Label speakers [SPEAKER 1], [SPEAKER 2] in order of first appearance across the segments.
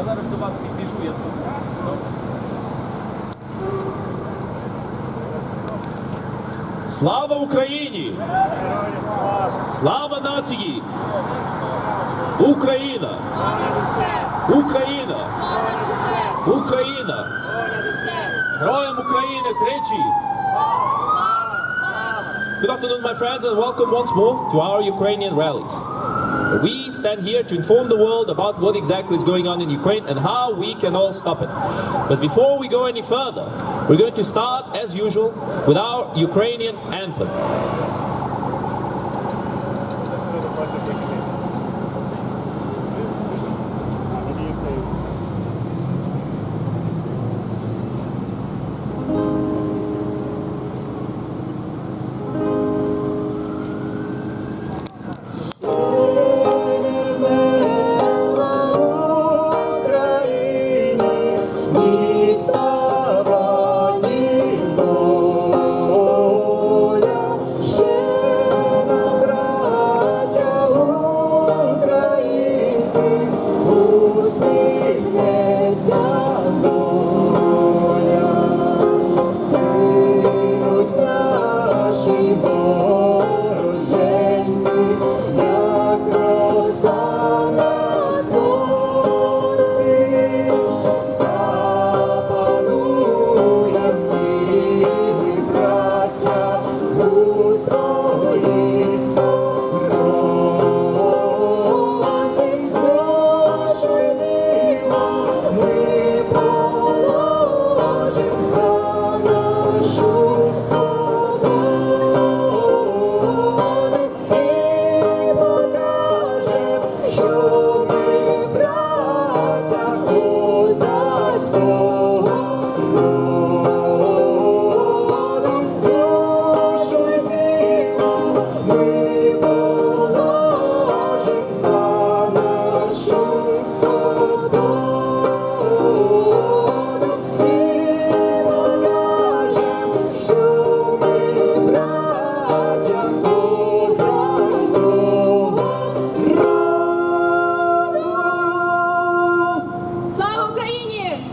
[SPEAKER 1] Я зараз до вас підбіжу, я тут. Слава Україні! Слава нації! Україна! Україна! Україна! Героям України тричі! Good afternoon, my friends, and welcome once more to our Ukrainian rallies. We stand here to inform the world about what exactly is going on in Ukraine and how we can all stop it. But before we go any further, we're going to start, as usual, with our Ukrainian anthem.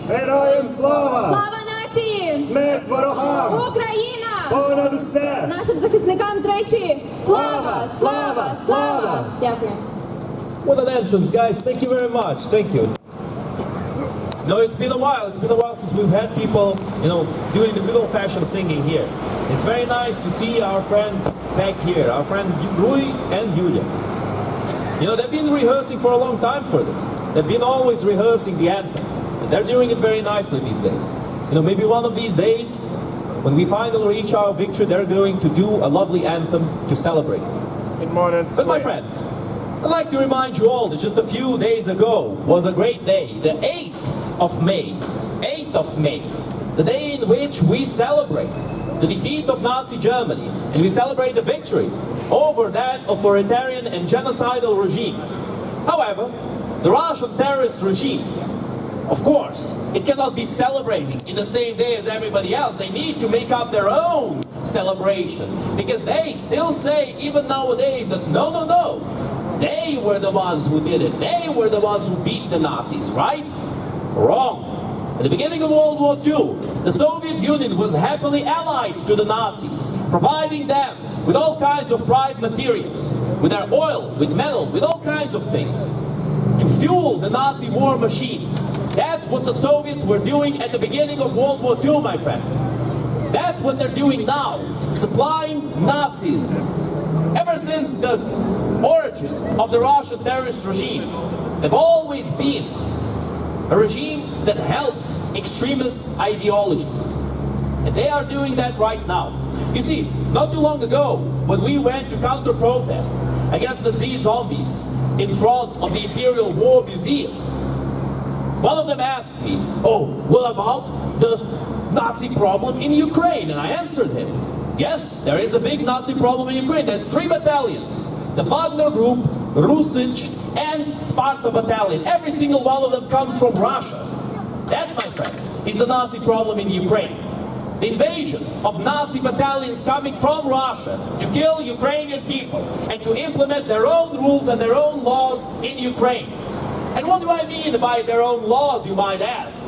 [SPEAKER 2] Героям слава!
[SPEAKER 3] Слава нації!
[SPEAKER 2] Смерть ворогам!
[SPEAKER 3] Україна!
[SPEAKER 2] Понад усе!
[SPEAKER 3] Нашим захисникам тричі! Слава! Слава! Слава! Дякую.
[SPEAKER 1] What attentions, guys. Thank you very much. Thank you. No, it's been a while. It's been a while since we've had people, doing the good old-fashioned singing here. It's very nice to see our friends back here, our friend Rui and Yulia. They've been rehearsing for a long time for this. They've been always rehearsing the anthem. And they're doing it very nicely these days. Maybe one of these days, when we finally reach our victory, they're going to do a lovely anthem to celebrate. But my friends, I'd like to remind you all that just a few days ago was a great day, the 8th of May. 8th of May, the day in which we celebrate the defeat of Nazi Germany, and we celebrate the victory over that authoritarian and genocidal regime. However, the Russian terrorist regime, of course, it cannot be celebrating in the same day as everybody else. They need to make up their own celebration, because they still say, even nowadays, that no, they were the ones who did it. They were the ones who beat the Nazis, right? Wrong. At the beginning of World War II, the Soviet Union was happily allied to the Nazis, providing them with all kinds of prime materials, with their oil, with metal, with all kinds of things, to fuel the Nazi war machine. That's what the Soviets were doing at the beginning of World War II, my friends. That's what they're doing now, supplying Nazis. Ever since the origin of the Russian terrorist regime, they've always been a regime that helps extremist ideologies. And they are doing that right now. You see, not too long ago, when we went to counter-protest against the Z-zombies in front of the Imperial War Museum, one of them asked me, what about the Nazi problem in Ukraine? And I answered him, yes, there is a big Nazi problem in Ukraine. There's 3 battalions, the Wagner Group, Rusich, and Sparta Battalion. Every single one of them comes from Russia. That, my friends, is the Nazi problem in Ukraine. The invasion of Nazi battalions coming from Russia to kill Ukrainian people and to implement their own rules and their own laws in Ukraine. And what do I mean by their own laws, you might ask?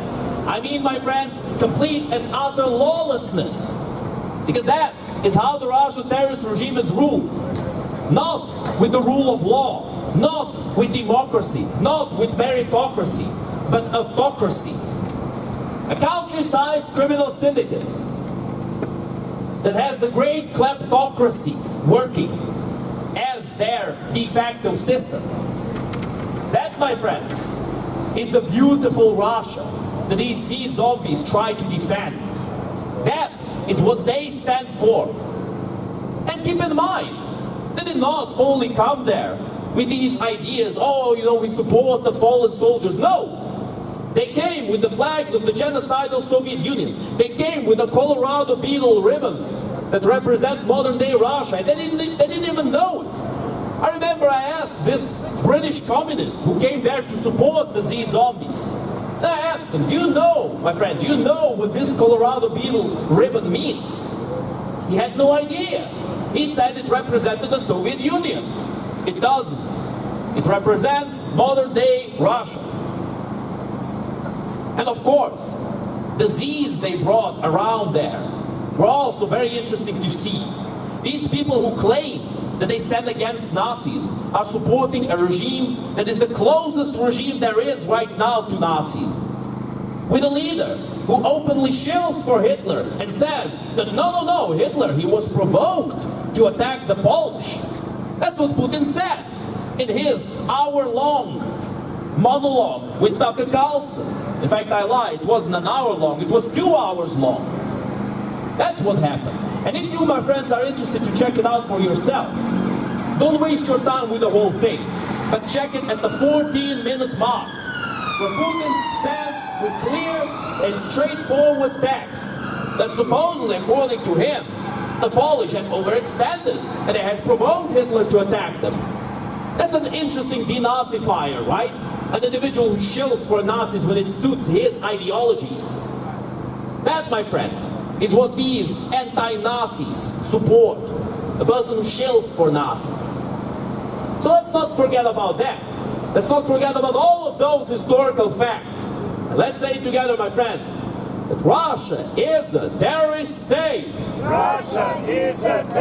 [SPEAKER 1] I mean, my friends, complete and utter lawlessness. Because that is how the Russian terrorist regime is ruled. Not with the rule of law, not with democracy, not with meritocracy, but autocracy. A country-sized criminal syndicate that has the great kleptocracy working as their de facto system. That, my friends, is the beautiful Russia that these sea zombies try to defend. That is what they stand for. And keep in mind, they did not only come there with these ideas, oh, you know, we support the fallen soldiers. No! They came with the flags of the genocidal Soviet Union. They came with the Colorado beetle ribbons that represent modern-day Russia. And they didn't even know it. I remember I asked this British communist who came there to support the Z-zombies. And I asked him, do you know, my friend, do you know what this Colorado beetle ribbon means? He had no idea. He said it represented the Soviet Union. It doesn't. It represents modern-day Russia. And of course, the Z's they brought around there were also very interesting to see. These people who claim that they stand against Nazis are supporting a regime that is the closest regime there is right now to Nazis. With a leader who openly shills for Hitler and says that no, Hitler, he was provoked to attack the Polish. That's what Putin said in his hour-long monologue with Tucker Carlson. In fact, I lied, it wasn't an hour long, it was 2 hours long. That's what happened. And if you, my friends, are interested to check it out for yourself, don't waste your time with the whole thing, but check it at the 14-minute mark, where Putin says with clear and straightforward text that supposedly, according to him, the Polish had overextended and they had provoked Hitler to attack them. That's an interesting denazifier, right? An individual who shills for Nazis when it suits his ideology. That, my friends, is what these anti-Nazis support. A person who shills for Nazis. So let's not forget about that. Let's not forget about all of those historical facts. And let's say together, my friends, that Russia is a terrorist state.
[SPEAKER 2] Russia is a terrorist